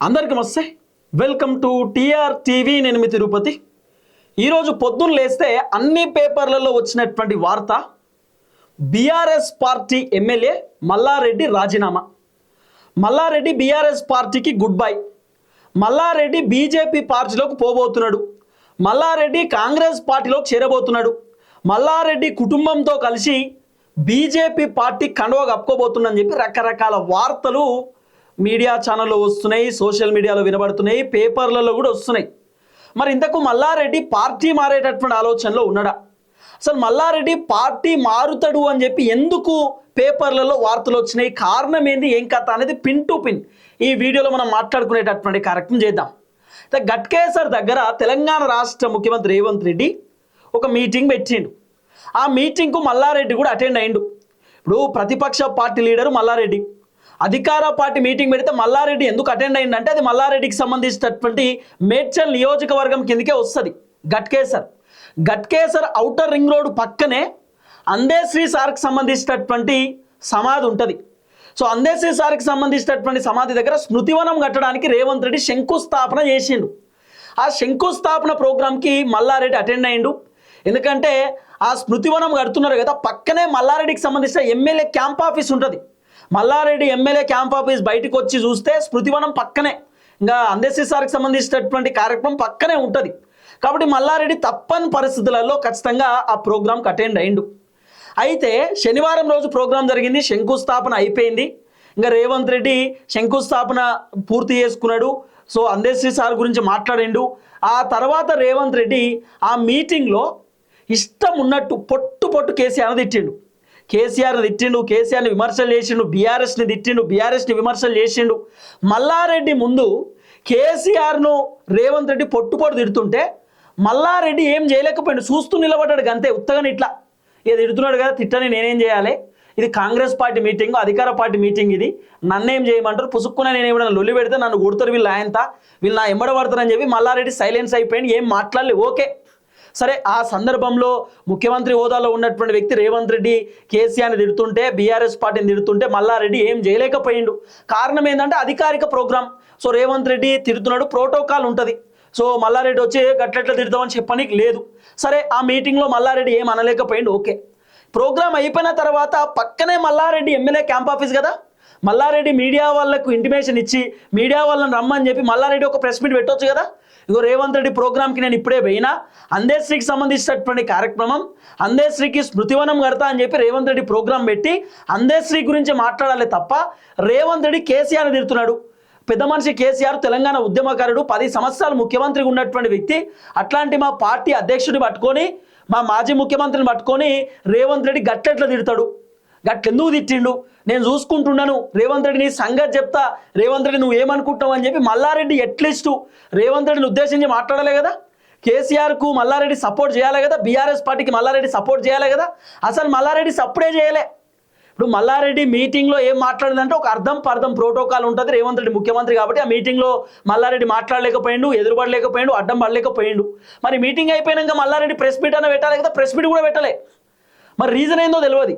అందరికీ నమస్తే. Welcome to TR TV. నేను మీ తిరుపతి. ఈరోజు పొద్దున్న లేస్తే అన్ని పేపర్లలో వచ్చినటువంటి వార్త, బీఆర్ఎస్ పార్టీ ఎమ్మెల్యే మల్లారెడ్డి రాజీనామా. మల్లారెడ్డి బీఆర్ఎస్ పార్టీకి గుడ్ బై. మల్లారెడ్డి బీజేపీ పార్టీలోకి పోబోతున్నాడు. మల్లారెడ్డి కాంగ్రెస్ పార్టీలోకి చేరబోతున్నాడు. మల్లారెడ్డి కుటుంబంతో కలిసి బీజేపీ పార్టీ కండువా కప్పుకోబోతుందని చెప్పి రకరకాల వార్తలు మీడియా ఛానల్లో వస్తున్నాయి, సోషల్ మీడియాలో వినబడుతున్నాయి, పేపర్లలో కూడా వస్తున్నాయి. మరి ఇంతకు మల్లారెడ్డి పార్టీ మారేటటువంటి ఆలోచనలో ఉన్నాడా? అసలు మల్లారెడ్డి పార్టీ మారుతాడు అని చెప్పి ఎందుకు పేపర్లలో వార్తలు వచ్చినాయి? కారణం ఏంది, ఏం కథ అనేది పిన్ టు పిన్ ఈ వీడియోలో మనం మాట్లాడుకునేటటువంటి కార్యక్రమం చేద్దాం. గట్కేసర్ దగ్గర తెలంగాణ రాష్ట్ర ముఖ్యమంత్రి రేవంత్ రెడ్డి ఒక మీటింగ్ పెట్టిండు. ఆ మీటింగ్కు మల్లారెడ్డి కూడా అటెండ్ అయ్యిండు. ఇప్పుడు ప్రతిపక్ష పార్టీ లీడరు మల్లారెడ్డి, అధికార పార్టీ మీటింగ్ పెడితే మల్లారెడ్డి ఎందుకు అటెండ్ అయ్యిందంటే అది మల్లారెడ్డికి సంబంధించినటువంటి మేడ్చల్ నియోజకవర్గం కిందకే వస్తుంది. గట్కేసర్ ఔటర్ రింగ్ రోడ్ పక్కనే అందేశ్రీ సార్కి సంబంధించినటువంటి సమాధి ఉంటుంది. సో అందేశ్రీ సార్కి సంబంధించినటువంటి సమాధి దగ్గర స్మృతివనం కట్టడానికి రేవంత్ రెడ్డి శంకుస్థాపన చేసిండు. ఆ శంకుస్థాపన ప్రోగ్రాంకి మల్లారెడ్డి అటెండ్ అయ్యిండు. ఎందుకంటే ఆ స్మృతివనం కడుతున్నారు కదా, పక్కనే మల్లారెడ్డికి సంబంధించిన ఎమ్మెల్యే క్యాంప్ ఆఫీస్ ఉంటుంది. మల్లారెడ్డి ఎమ్మెల్యే క్యాంప్ ఆఫీస్ బయటకు వచ్చి చూస్తే స్మృతివనం పక్కనే, ఇంకా అందేశ్రీ సార్కి సంబంధించినటువంటి కార్యక్రమం పక్కనే ఉంటుంది. కాబట్టి మల్లారెడ్డి తప్పని పరిస్థితులలో ఖచ్చితంగా ఆ ప్రోగ్రాంకి అటెండ్ అయ్యిండు. అయితే శనివారం రోజు ప్రోగ్రాం జరిగింది, శంకుస్థాపన అయిపోయింది. ఇంకా రేవంత్ రెడ్డి శంకుస్థాపన పూర్తి చేసుకున్నాడు. సో అందేశ్రీ సార్ గురించి మాట్లాడిండు. ఆ తర్వాత రేవంత్ రెడ్డి ఆ మీటింగ్లో ఇష్టం ఉన్నట్టు పొట్టు కేసీఆర్ని తిట్టిండు. కేసీఆర్ని విమర్శలు చేసిండు, బీఆర్ఎస్ని తిట్టిండు, బీఆర్ఎస్ని విమర్శలు చేసిండు. మల్లారెడ్డి ముందు కేసీఆర్ను రేవంత్ రెడ్డి పొట్టు తిడుతుంటే మల్లారెడ్డి ఏం చేయలేకపోయాడు, చూస్తూ నిలబడ్డాడు అంతే. ఉత్తగాని ఇట్లా ఏది తిడుతున్నాడు కదా, తిట్టని నేనేం చేయాలి, ఇది కాంగ్రెస్ పార్టీ మీటింగ్, అధికార పార్టీ మీటింగ్, ఇది నన్నేం చేయమంటారు, పుసుక్కున నేను ఏమైనా లొల్లి పెడితే నన్ను కొడతారు వీళ్ళు, ఆయంతా వీళ్ళు నా ఎంబడ పడతారని చెప్పి మల్లారెడ్డి సైలెన్స్ అయిపోయింది, ఏం మాట్లాడలే. ఓకే సరే, ఆ సందర్భంలో ముఖ్యమంత్రి హోదాలో ఉన్నటువంటి వ్యక్తి రేవంత్ రెడ్డి కేసీఆర్ని తిడుతుంటే, బీఆర్ఎస్ పార్టీని తిడుతుంటే మల్లారెడ్డి ఏం చేయలేకపోయిండు. కారణం ఏంటంటే అధికారిక ప్రోగ్రాం. సో రేవంత్ రెడ్డి తిడుతున్నాడు, ప్రోటోకాల్ ఉంటుంది. సో మల్లారెడ్డి వచ్చి గట్లెట్లా తిడతామని చెప్పడానికి లేదు. సరే, ఆ మీటింగ్లో మల్లారెడ్డి ఏం అనలేకపోయిండు. ఓకే, ప్రోగ్రాం అయిపోయిన తర్వాత పక్కనే మల్లారెడ్డి ఎమ్మెల్యే క్యాంప్ ఆఫీస్ కదా, మల్లారెడ్డి మీడియా వాళ్ళకు ఇంటిమేషన్ ఇచ్చి మీడియా వాళ్ళని రమ్మని చెప్పి మల్లారెడ్డి ఒక ప్రెస్ మీట్ పెట్టవచ్చు కదా. ఇగో రేవంత్ రెడ్డి ప్రోగ్రామ్కి నేను ఇప్పుడే పోయినా, అందేశ్రీకి సంబంధించినటువంటి కార్యక్రమం, అందేశ్రీకి స్మృతివనం కడతా అని చెప్పి రేవంత్ రెడ్డి ప్రోగ్రాం పెట్టి అందేశ్రీ గురించి మాట్లాడాలి తప్ప రేవంత్ రెడ్డి కేసీఆర్ని తిడుతున్నాడు. పెద్ద మనిషి కేసీఆర్ తెలంగాణ ఉద్యమకారుడు, 10 సంవత్సరాలు ముఖ్యమంత్రిగా ఉన్నటువంటి వ్యక్తి. అట్లాంటి మా పార్టీ అధ్యక్షుడిని పట్టుకొని, మా మాజీ ముఖ్యమంత్రిని పట్టుకొని రేవంత్ రెడ్డి గట్లెట్లా తిడతాడు, గట్లెందుకు తిట్టిండు, నేను చూసుకుంటున్నాను, రేవంత్ రెడ్డి నీ సంగతి చెప్తా, రేవంత్ రెడ్డి నువ్వు ఏమనుకుంటావు అని చెప్పి మల్లారెడ్డి ఎట్లీస్ట్ రేవంత్ రెడ్డిని ఉద్దేశించి మాట్లాడలే కదా. కేసీఆర్కు మల్లారెడ్డి సపోర్ట్ చేయాలి కదా, బీఆర్ఎస్ పార్టీకి మల్లారెడ్డి సపోర్ట్ చేయాలి కదా. అసలు మల్లారెడ్డి సపోర్టే చేయలే. ఇప్పుడు మల్లారెడ్డి మీటింగ్లో ఏం మాట్లాడిందంటే ఒక అర్థం పర్థం ప్రోటోకాల్ ఉంటుంది. రేవంత్ రెడ్డి ముఖ్యమంత్రి కాబట్టి ఆ మీటింగ్లో మల్లారెడ్డి మాట్లాడలేకపోయిండు, ఎదురుపడలేకపోయిండు, అడ్డం పడలేకపోయిండు. మరి మీటింగ్ అయిపోయినాక మల్లారెడ్డి ప్రెస్ మీట్ అన్న పెట్టాలి కదా, ప్రెస్ మీట్ కూడా పెట్టలే. మరి రీజన్ ఏందో తెలియదు.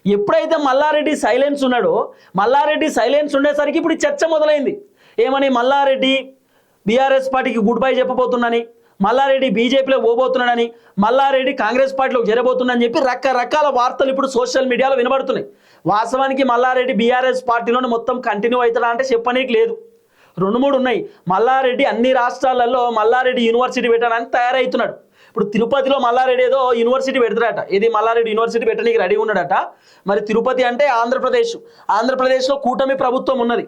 ఎప్పుడైతే మల్లారెడ్డి సైలెన్స్ ఉన్నాడో, మల్లారెడ్డి సైలెన్స్ ఉండేసరికి ఇప్పుడు చర్చ మొదలైంది. ఏమని, మల్లారెడ్డి బీఆర్ఎస్ పార్టీకి గుడ్ బై చెప్పబోతున్నానని, మల్లారెడ్డి బీజేపీలో పోబోతున్నాడని, మల్లారెడ్డి కాంగ్రెస్ పార్టీలోకి చేరబోతున్నాడని చెప్పి రకరకాల వార్తలు ఇప్పుడు సోషల్ మీడియాలో వినబడుతున్నాయి. వాస్తవానికి మల్లారెడ్డి బీఆర్ఎస్ పార్టీలోనే మొత్తం కంటిన్యూ అవుతాడా అంటే చెప్పనీకి లేదు. 2-3 ఉన్నాయి. మల్లారెడ్డి అన్ని రాష్ట్రాలలో మల్లారెడ్డి యూనివర్సిటీ పెట్టడానికి తయారవుతున్నాడు. ఇప్పుడు తిరుపతిలో మల్లారెడ్డి ఏదో యూనివర్సిటీ పెడతాడట, ఇది మల్లారెడ్డి యూనివర్సిటీ పెట్టడానికి రెడీ ఉన్నాడట. మరి తిరుపతి అంటే ఆంధ్రప్రదేశ్లో కూటమి ప్రభుత్వం ఉన్నది.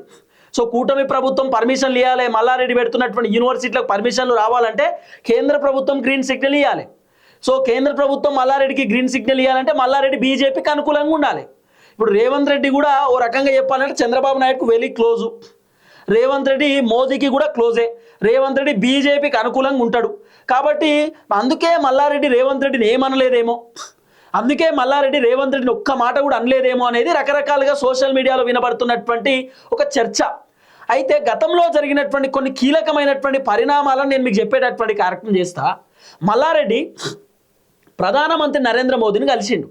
సో కూటమి ప్రభుత్వం పర్మిషన్లు ఇవ్వాలి, మల్లారెడ్డి పెడుతున్నటువంటి యూనివర్సిటీలకు పర్మిషన్లు రావాలంటే కేంద్ర ప్రభుత్వం గ్రీన్ సిగ్నల్ ఇవ్వాలి. సో కేంద్ర ప్రభుత్వం మల్లారెడ్డికి గ్రీన్ సిగ్నల్ ఇవ్వాలంటే మల్లారెడ్డి బీజేపీకి అనుకూలంగా ఉండాలి. ఇప్పుడు రేవంత్ రెడ్డి కూడా ఓ రకంగా చెప్పాలంటే చంద్రబాబు నాయుడుకు వెరీ క్లోజు, రేవంత్ రెడ్డి మోదీకి కూడా క్లోజే, రేవంత్ రెడ్డి బీజేపీకి అనుకూలంగా ఉంటాడు. కాబట్టి అందుకే మల్లారెడ్డి రేవంత్ రెడ్డిని ఏమనలేదేమో, అందుకే మల్లారెడ్డి రేవంత్ రెడ్డిని ఒక్క మాట కూడా అనలేదేమో అనేది రకరకాలుగా సోషల్ మీడియాలో వినబడుతున్నటువంటి ఒక చర్చ. అయితే గతంలో జరిగినటువంటి కొన్ని కీలకమైనటువంటి పరిణామాలను నేను మీకు చెప్పేటటువంటి కార్యక్రమం చేస్తా. మల్లారెడ్డి ప్రధానమంత్రి నరేంద్ర మోదీని కలిసిండు.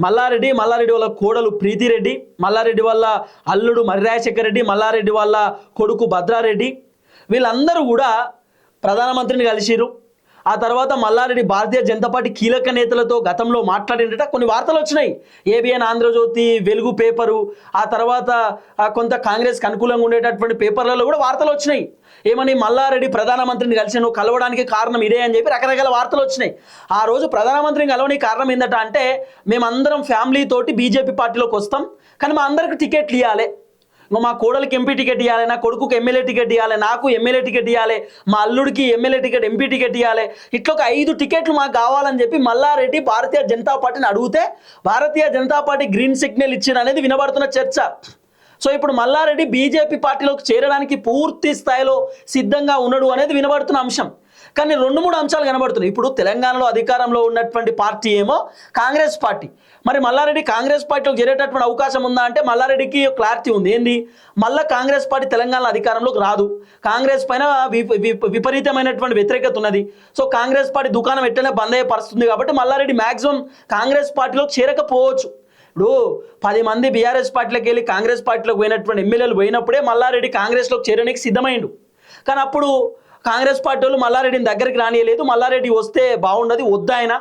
మల్లారెడ్డి వాళ్ళ కోడలు ప్రీతిరెడ్డి, మల్లారెడ్డి వాళ్ళ అల్లుడు మర్రి రెడ్డి, మల్లారెడ్డి వాళ్ళ కొడుకు భద్రారెడ్డి, వీళ్ళందరూ కూడా ప్రధానమంత్రిని కలిసిరు. ఆ తర్వాత మల్లారెడ్డి భారతీయ జనతా పార్టీ కీలక నేతలతో గతంలో మాట్లాడినట కొన్ని వార్తలు వచ్చినాయి. ఏబిఎన్ ఆంధ్రజ్యోతి, వెలుగు పేపరు, ఆ తర్వాత కొంత కాంగ్రెస్కి అనుకూలంగా ఉండేటటువంటి పేపర్లలో కూడా వార్తలు వచ్చినాయి. ఏమని మల్లారెడ్డి ప్రధానమంత్రిని కలిసి నువ్వు కలవడానికి కారణం ఇదే అని చెప్పి రకరకాల వార్తలు వచ్చినాయి. ఆ రోజు ప్రధానమంత్రిని కలవడానికి కారణం ఏంటంట అంటే, మేమందరం ఫ్యామిలీ తోటి బీజేపీ పార్టీలోకి వస్తాం, కానీ మా అందరికి టికెట్లు ఇవ్వాలి, మా కోడలికి ఎంపీ టికెట్ ఇవ్వాలి, నా కొడుకుకి ఎమ్మెల్యే టికెట్ ఇవ్వాలి, నాకు ఎమ్మెల్యే టికెట్ ఇవ్వాలి, మా అల్లుడికి ఎమ్మెల్యే టికెట్ ఎంపీ టికెట్ ఇవ్వాలి, ఇట్లా ఒక 5 టికెట్లు మాకు కావాలని చెప్పి మల్లారెడ్డి భారతీయ జనతా పార్టీని అడిగితే Bharatiya Janata party green signal ఇచ్చిన అనేది వినబడుతున్న చర్చ. సో ఇప్పుడు మల్లారెడ్డి బీజేపీ పార్టీలోకి చేరడానికి పూర్తి స్థాయిలో సిద్ధంగా ఉన్నాడు అనేది వినబడుతున్న అంశం. కానీ 2-3 అంశాలు కనబడుతున్నాయి. ఇప్పుడు తెలంగాణలో అధికారంలో ఉన్నటువంటి పార్టీ ఏమో కాంగ్రెస్ పార్టీ. మరి మల్లారెడ్డి కాంగ్రెస్ పార్టీలోకి చేరేటటువంటి అవకాశం ఉందా అంటే మల్లారెడ్డికి క్లారిటీ ఉంది. ఏంది, మళ్ళీ కాంగ్రెస్ పార్టీ తెలంగాణలో అధికారంలోకి రాదు, కాంగ్రెస్ పైన విపరీతమైనటువంటి వ్యతిరేకత ఉన్నది. సో కాంగ్రెస్ పార్టీ దుకాణం ఎట్లనే బంద్ అయ్యే పరిస్థితుంది. కాబట్టి మల్లారెడ్డి మ్యాక్సిమం కాంగ్రెస్ పార్టీలోకి చేరకపోవచ్చు. ఇప్పుడు 10 మంది బీఆర్ఎస్ పార్టీలోకి వెళ్ళి కాంగ్రెస్ పార్టీలోకి పోయినటువంటి ఎమ్మెల్యేలు పోయినప్పుడే మల్లారెడ్డి కాంగ్రెస్లోకి చేరడానికి సిద్ధమైండు. కానీ అప్పుడు కాంగ్రెస్ పార్టీ వాళ్ళు మల్లారెడ్డిని దగ్గరికి రానియలేదు. మల్లారెడ్డి వస్తే బాగుండదు, వద్దాయన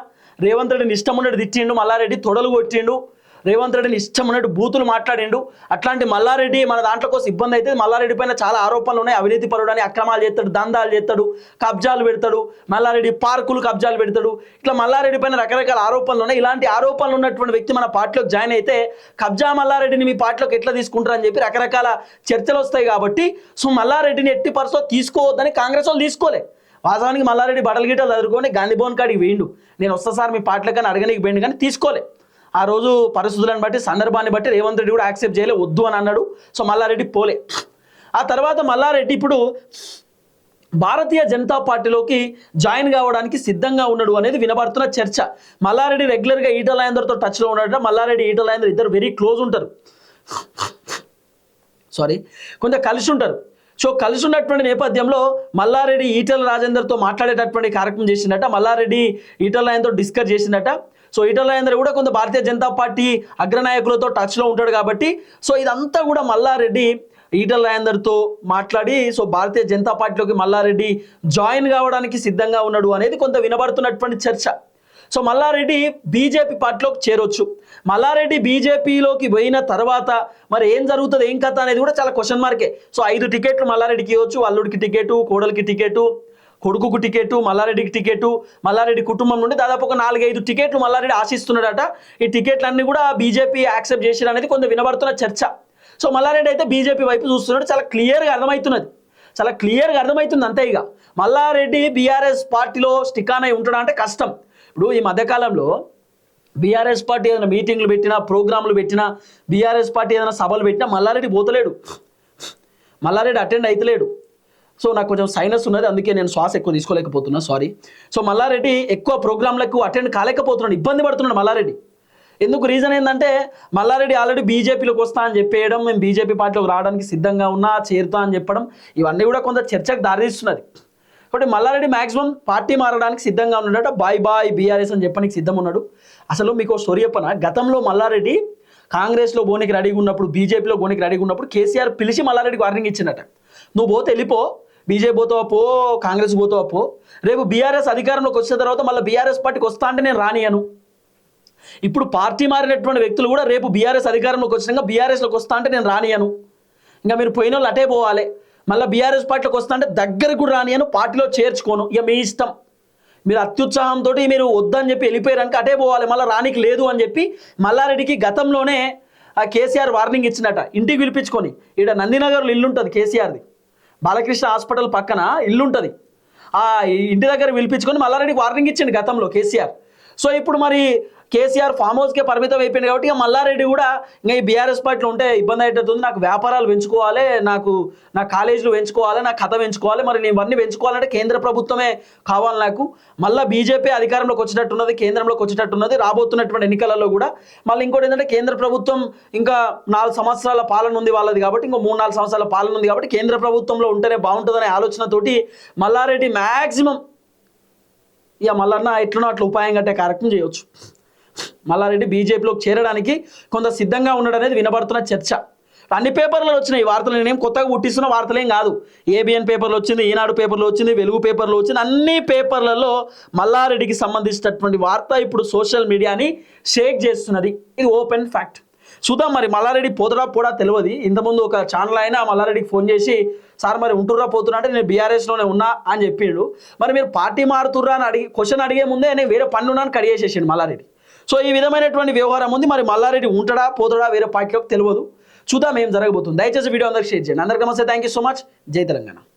రేవంత్ రెడ్డిని ఇష్టం ఉన్నట్టు తిట్టిండు, మల్లారెడ్డి తొడలు కొట్టిండు, రేవంత్ రెడ్డిని ఇష్టం ఉన్నట్టు బూతులు మాట్లాడిండు. అట్లాంటి మల్లారెడ్డి మన దాంట్లో కోసం ఇబ్బంది అయితే మల్లారెడ్డి పైన చాలా ఆరోపణలు ఉన్నాయి. అవినీతి పరుడని, అక్రమాలు చేస్తాడు, దందాలు చేస్తాడు, కబ్జాలు పెడతాడు, మల్లారెడ్డి పార్కులు కబ్జాలు పెడతాడు, ఇట్లా మల్లారెడ్డి పైన రకరకాల ఆరోపణలు ఉన్నాయి. ఇలాంటి ఆరోపణలు ఉన్నటువంటి వ్యక్తి మన పార్టీలోకి జాయిన్ అయితే కబ్జా మల్లారెడ్డిని మీ పార్టీలోకి ఎట్లా తీసుకుంటారని చెప్పి రకరకాల చర్చలు వస్తాయి. కాబట్టి సో మల్లారెడ్డిని ఎట్టి పరిస్థితుల్లో తీసుకోవద్దని కాంగ్రెస్ వాళ్ళు తీసుకోలే. వాస్తవానికి మల్లారెడ్డి బట్టలు గిట్టలు చదువుకొని గాంధీ భవన్ కాడికి వేయండు, నేను వస్తా సార్ మీ పార్టీలో కానీ అడగనికి పోయిండు, కానీ తీసుకోలే. ఆ రోజు పరిస్థితులను బట్టి సందర్భాన్ని బట్టి రేవంత్ రెడ్డి కూడా యాక్సెప్ట్ చేయలే, వద్దు అని అన్నాడు. సో మల్లారెడ్డి పోలే. ఆ తర్వాత మల్లారెడ్డి ఇప్పుడు భారతీయ జనతా పార్టీలోకి జాయిన్ కావడానికి సిద్ధంగా ఉన్నాడు అనేది వినబడుతున్న చర్చ. మల్లారెడ్డి రెగ్యులర్గా ఈటల రాజేందర్తో టచ్లో ఉన్నాడట. మల్లారెడ్డి ఈటల రాజేందర్ ఇద్దరు వెరీ క్లోజ్ ఉంటారు, కొంచెం కలిసి ఉంటారు. సో కలిసి ఉన్నటువంటి నేపథ్యంలో మల్లారెడ్డి ఈటల రాజేందర్తో మాట్లాడేటటువంటి కార్యక్రమం చేసిందట. మల్లారెడ్డి ఈటల రాజేందర్తో డిస్కస్ చేసిందట. సో ఈటల రాజేందర్ కూడా కొంత భారతీయ జనతా పార్టీ అగ్రనాయకులతో టచ్లో ఉంటాడు కాబట్టి సో ఇదంతా కూడా మల్లారెడ్డి ఈటల రాజేందర్తో మాట్లాడి సో భారతీయ జనతా పార్టీలోకి మల్లారెడ్డి జాయిన్ కావడానికి సిద్ధంగా ఉన్నాడు అనేది కొంత వినబడుతున్నటువంటి చర్చ. సో మల్లారెడ్డి బీజేపీ పార్టీలోకి చేరొచ్చు. మల్లారెడ్డి బీజేపీలోకి పోయిన తర్వాత మరి ఏం జరుగుతుంది, ఏం కథ అనేది కూడా చాలా క్వశ్చన్ మార్కే. సో 5 టికెట్లు మల్లారెడ్డికి ఇవ్వచ్చు, అల్లుడికి టికెటు, కోడలికి టికెటు, కొడుకుకు టికెట్, మల్లారెడ్డికి టికెట్, మల్లారెడ్డి కుటుంబం నుండి దాదాపు ఒక 4-5 టికెట్లు మల్లారెడ్డి ఆశిస్తున్నాడట. ఈ టికెట్లన్నీ కూడా బీజేపీ యాక్సెప్ట్ చేసిన అనేది కొంత వినబడుతున్న చర్చ. సో మల్లారెడ్డి అయితే బీజేపీ వైపు చూస్తున్నాడు, చాలా క్లియర్గా అర్థమవుతుంది అంతే. ఇక మల్లారెడ్డి బీఆర్ఎస్ పార్టీలో స్టికాన్ అయి ఉంటాడు అంటే కష్టం. ఇప్పుడు ఈ మధ్యకాలంలో బీఆర్ఎస్ పార్టీ ఏదైనా మీటింగ్లు పెట్టినా, ప్రోగ్రాంలు పెట్టినా, బీఆర్ఎస్ పార్టీ ఏదైనా సభలు పెట్టినా మల్లారెడ్డి పోతలేడు, మల్లారెడ్డి అటెండ్ అవుతలేడు. సో నాకు కొంచెం సైనస్ ఉన్నది, అందుకే నేను శ్వాస ఎక్కువ తీసుకోలేకపోతున్నా, సారీ. సో మల్లారెడ్డి ఎక్కువ ప్రోగ్రాంలకు అటెండ్ కాలేకపోతున్నాడు, ఇబ్బంది పడుతున్నాడు మల్లారెడ్డి. ఎందుకు, రీజన్ ఏంటంటే మల్లారెడ్డి ఆల్రెడీ బీజేపీలోకి వస్తా అని చెప్పేయడం, మేము బీజేపీ పార్టీలోకి రావడానికి సిద్ధంగా ఉన్నా, చేరుతా అని చెప్పడం, ఇవన్నీ కూడా కొంత చర్చకు దారితీస్తున్నది. కాబట్టి మల్లారెడ్డి మ్యాక్సిమం పార్టీ మారడానికి సిద్ధంగా ఉన్నాడట. బాయ్ బీఆర్ఎస్ అని చెప్పడానికి సిద్ధం ఉన్నాడు. అసలు మీకు స్టోరీ చెప్పనా, గతంలో మల్లారెడ్డి కాంగ్రెస్లో బోనికి రెడీగా ఉన్నప్పుడు, బీజేపీలో బోనికి రెడీగా ఉన్నప్పుడు కేసీఆర్ పిలిచి మల్లారెడ్డికి వార్నింగ్ ఇచ్చిందట. నువ్వు పోతే వెళ్ళిపో, బీజేపీ పోతావా పో, కాంగ్రెస్ పోతావా పో, రేపు బీఆర్ఎస్ అధికారంలోకి వచ్చిన తర్వాత మళ్ళీ బీఆర్ఎస్ పార్టీకి వస్తా అంటే నేను రానియను. ఇప్పుడు పార్టీ మారినటువంటి వ్యక్తులు కూడా రేపు బీఆర్ఎస్ అధికారంలోకి వచ్చినాక బీఆర్ఎస్లోకి వస్తా అంటే నేను రానియను, ఇంకా మీరు పోయిన వాళ్ళు అటే పోవాలి, మళ్ళీ బీఆర్ఎస్ పార్టీలోకి వస్తా అంటే దగ్గరకు కూడా రానియను, పార్టీలో చేర్చుకోను, ఇక మీ ఇష్టం, మీరు అత్యుత్సాహంతో మీరు వద్దని చెప్పి వెళ్ళిపోయారంటే అటే పోవాలి, మళ్ళీ రానికి లేదు అని చెప్పి మల్లారెడ్డికి గతంలోనే కేసీఆర్ వార్నింగ్ ఇచ్చినట. ఇంటికి పిలిపించుకొని, ఇక్కడ నందినగర్లో ఇల్లు ఉంటుంది కేసీఆర్ది, బాలకృష్ణ హాస్పిటల్ పక్కన ఇల్లు ఉంటుంది, ఆ ఇంటి దగ్గర పిలిపించుకొని మల్లారెడ్డికి వార్నింగ్ ఇచ్చింది గతంలో కేసీఆర్. సో ఇప్పుడు మరి కేసీఆర్ ఫామ్ హౌస్కే పరిమితం అయిపోయింది కాబట్టి ఇక మల్లారెడ్డి కూడా ఇంకా ఈ బీఆర్ఎస్ పార్టీలో ఉంటే ఇబ్బంది అయ్యేటట్టుంది, నాకు వ్యాపారాలు పెంచుకోవాలి, నా కాలేజీలు పెంచుకోవాలి, నా కథ పెంచుకోవాలి, మరి నేను ఇవన్నీ పెంచుకోవాలంటే కేంద్ర ప్రభుత్వమే కావాలి నాకు, మళ్ళీ బీజేపీ అధికారంలోకి వచ్చేటట్టున్నది, కేంద్రంలోకి వచ్చేటట్టున్నది రాబోతున్నటువంటి ఎన్నికలలో కూడా. మళ్ళీ ఇంకోటి ఏంటంటే కేంద్ర ప్రభుత్వం ఇంకా 4 సంవత్సరాల పాలన ఉంది వాళ్ళది కాబట్టి, ఇంకో 3-4 సంవత్సరాల పాలన ఉంది కాబట్టి కేంద్ర ప్రభుత్వంలో ఉంటేనే బాగుంటుందనే ఆలోచనతోటి మల్లారెడ్డి మ్యాక్సిమం ఇక మల్లన్న ఎట్లనో అట్లా ఉపాయం కట్టే కార్యక్రమం చేయవచ్చు. మల్లారెడ్డి బీజేపీలోకి చేరడానికి కొంత సిద్ధంగా ఉండడం అనేది వినబడుతున్న చర్చ. అన్ని పేపర్లలో వచ్చినాయి ఈ వార్తలు, నేనేం కొత్తగా పుట్టిస్తున్న వార్తలేం కాదు. ఏబిఎన్ పేపర్లో వచ్చింది, ఈనాడు పేపర్లో వచ్చింది, వెలుగు పేపర్లో వచ్చింది, అన్ని పేపర్లలో మల్లారెడ్డికి సంబంధించినటువంటి వార్త ఇప్పుడు సోషల్ మీడియాని షేక్ చేస్తున్నది. ఇది ఓపెన్ ఫ్యాక్ట్. చూద్దాం మరి మల్లారెడ్డి పోతుడా పోడా తెలియదు. ఇంతకుముందు ఒక ఛానల్ అయినా మల్లారెడ్డికి ఫోన్ చేసి సార్ మరి ఉంటుర్రా పోతున్నా అంటే నేను బీఆర్ఎస్లోనే ఉన్నా అని చెప్పిండు. మరి మీరు పార్టీ మారుతుర్రా అని క్వశ్చన్ అడిగే ముందే నేను వేరే పన్ను ఉన్నాను కడిగేసేసిండు మల్లారెడ్డి. సో ఈ విధమైనటువంటి వ్యవహారం ఉంది. మరి మల్లారెడ్డి ఉంటాడా పోతుడా వేరే పార్టీలోకి తెలియదు. చూద్దాం ఏం జరగబోతుంది. దయచేసి వీడియో అందరికి షేర్ చేయండి. అందరికీ నమస్తే, థ్యాంక్ యూ సో మచ్. జై తెలంగాణ.